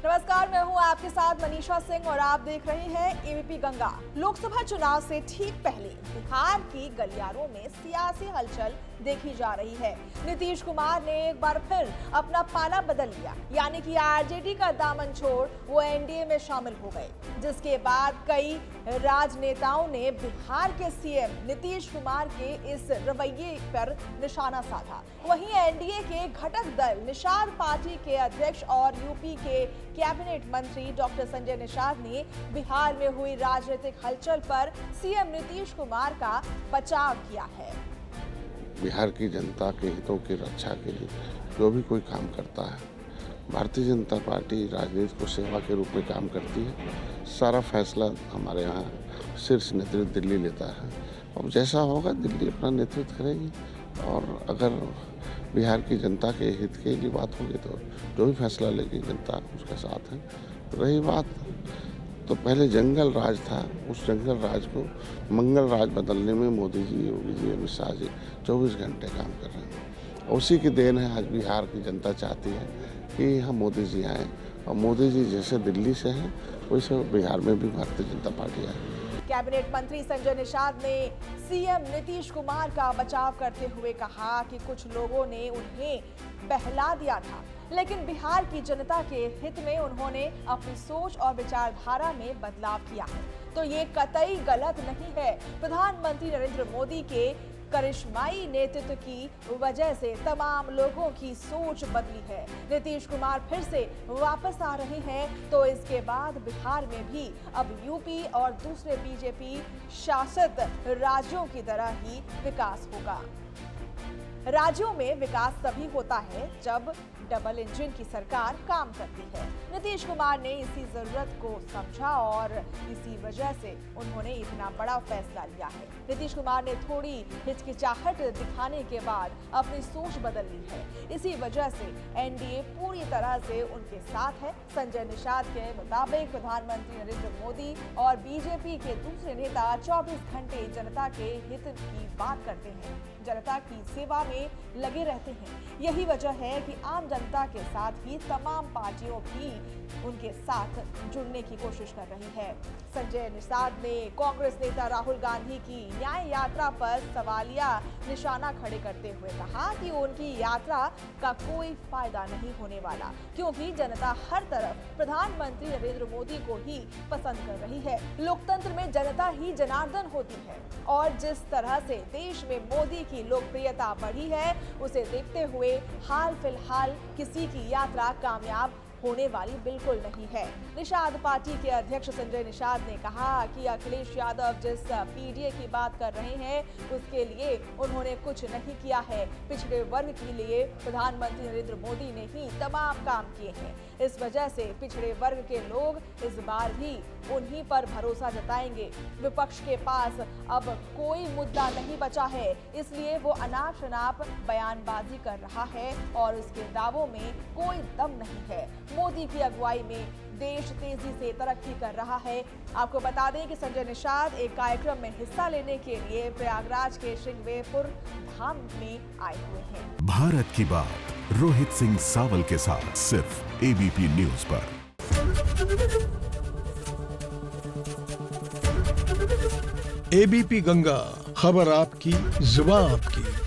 नमस्कार, मैं हूं आपके साथ मनीषा सिंह और आप देख रहे हैं एबीपी गंगा। लोकसभा चुनाव से ठीक पहले बिहार की गलियारों में सियासी हलचल देखी जा रही है। नीतीश कुमार ने एक बार फिर अपना पाला बदल लिया, यानी कि आरजेडी का दामन छोड़ वो एनडीए में शामिल हो गए, जिसके बाद कई राजनेताओं ने बिहार के सीएम नीतीश कुमार के इस रवैये पर निशाना साधा। वहीं एनडीए के घटक दल निषाद पार्टी के अध्यक्ष और यूपी के कैबिनेट मंत्री डॉक्टर संजय निषाद ने बिहार में हुई राजनीतिक हलचल पर सीएम नीतीश कुमार का बचाव किया है। बिहार की जनता के हितों की रक्षा के लिए जो भी कोई काम करता है, भारतीय जनता पार्टी राजनीति को सेवा के रूप में काम करती है। सारा फैसला हमारे यहाँ शीर्ष नेतृत्व दिल्ली लेता है और जैसा होगा दिल्ली अपना नेतृत्व करेगी। और अगर बिहार की जनता के हित के लिए बात होगी तो जो भी फैसला लेगी जनता उसके साथ है। रही बात तो पहले जंगल राज था, उस जंगल राज को मंगल राज बदलने में मोदी जी, योगी जी, अमित शाह जी 24 घंटे काम कर रहे हैं। उसी की देन है आज बिहार की जनता चाहती है कि यहाँ मोदी जी आए और मोदी जी जैसे दिल्ली से हैं वैसे बिहार में भी भारतीय जनता पार्टी आए। कैबिनेट मंत्री संजय निषाद ने सीएम नीतीश कुमार का बचाव करते हुए कहा कि कुछ लोगों ने उन्हें बहला दिया था, लेकिन बिहार की जनता के हित में उन्होंने अपनी सोच और विचारधारा में बदलाव किया है, तो ये कतई गलत नहीं है। प्रधानमंत्री नरेंद्र मोदी के करिश्माई नेतृत्व की वजह से तमाम लोगों की सोच बदली है। नीतीश कुमार फिर से वापस आ रहे हैं, तो इसके बाद बिहार में भी अब यूपी और दूसरे बीजेपी शासित राज्यों की तरह ही विकास होगा। राज्यों में विकास तभी होता है जब डबल इंजन की सरकार काम करती है। नीतीश कुमार ने इसी जरूरत को समझा और इसी वजह से उन्होंने इतना बड़ा फैसला लिया है। नीतीश कुमार ने थोड़ी हिचकिचाहट दिखाने के बाद अपनी सोच बदल ली है। इसी वजह से एनडीए पूरी तरह से उनके साथ है। संजय निषाद के मुताबिक प्रधानमंत्री नरेंद्र मोदी और बीजेपी के दूसरे नेता 24 घंटे जनता के हित की बात करते हैं, जनता की सेवा में लगे रहते हैं। यही वजह है कि आम जनता के साथ ही तमाम पार्टियों भी उनके साथ जुड़ने की कोशिश कर रही है। संजय निषाद ने कांग्रेस नेता राहुल गांधी की न्याय यात्रा पर सवालिया निशाना खड़े करते हुए कहा कि उनकी यात्रा का कोई फायदा नहीं होने वाला, क्योंकि जनता हर तरफ प्रधानमंत्री नरेंद्र मोदी को ही पसंद कर रही है। लोकतंत्र में जनता ही जनार्दन होती है और जिस तरह से देश में मोदी की लोकप्रियता बढ़ी है, उसे देखते हुए हाल फिलहाल किसी की यात्रा कामयाब होने वाली बिल्कुल नहीं है। निषाद पार्टी के अध्यक्ष संजय निषाद ने कहा कि अखिलेश यादव जिस पीडीए की बात कर रहे हैं उसके लिए उन्होंने कुछ नहीं किया है। पिछड़े वर्ग के लिए प्रधानमंत्री नरेंद्र मोदी ने ही तमाम काम किए हैं। इस वजह से पिछड़े वर्ग के लोग इस बार भी उन्हीं पर भरोसा जताएंगे। विपक्ष के पास अब कोई मुद्दा नहीं बचा है, इसलिए वो अनाप शनाप बयानबाजी कर रहा है और उसके दावों में कोई दम नहीं है। मोदी की अगुवाई में देश तेजी से तरक्की कर रहा है। आपको बता दें कि संजय निषाद एक कार्यक्रम में हिस्सा लेने के लिए प्रयागराज के श्रृंगेरपुर धाम में आए हुए हैं। भारत की बात रोहित सिंह सावल के साथ सिर्फ एबीपी न्यूज पर। एबीपी गंगा, खबर आपकी, जुबान आपकी।